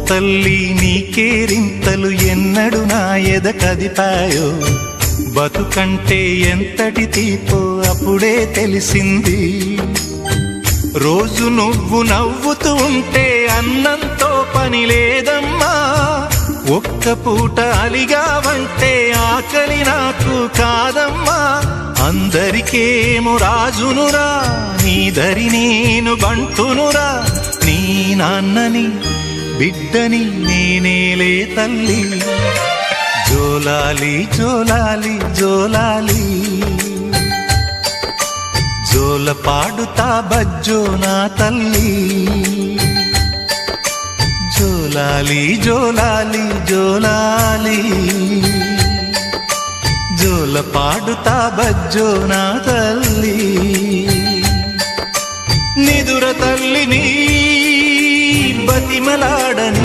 తల్లి నీకేరింతలు ఎన్నడు నా ఎద కదిపాయో, బతుకంటే ఎంతటి తీపో అప్పుడే తెలిసింది. రోజు నువ్వు నవ్వుతూ ఉంటే అన్నంతో పని లేదమ్మా, ఒక్క పూట అలిగావంటే ఆకలి నాకు కాదమ్మా. అందరికేమో రాజునురా, నీ దరి నేను బంటునురా, నీ నాన్నని బిడ్డని నేనేలే తల్లి. జోలాలి జోలాలి జోలాలి, జోల పాడుతా బజ్జో నా తల్లి. జోలాలి జోలాలి జోలాలి, జోల పాడుతా బజ్జో నా తల్లి. నిదుర తల్లిని బతిమలాడని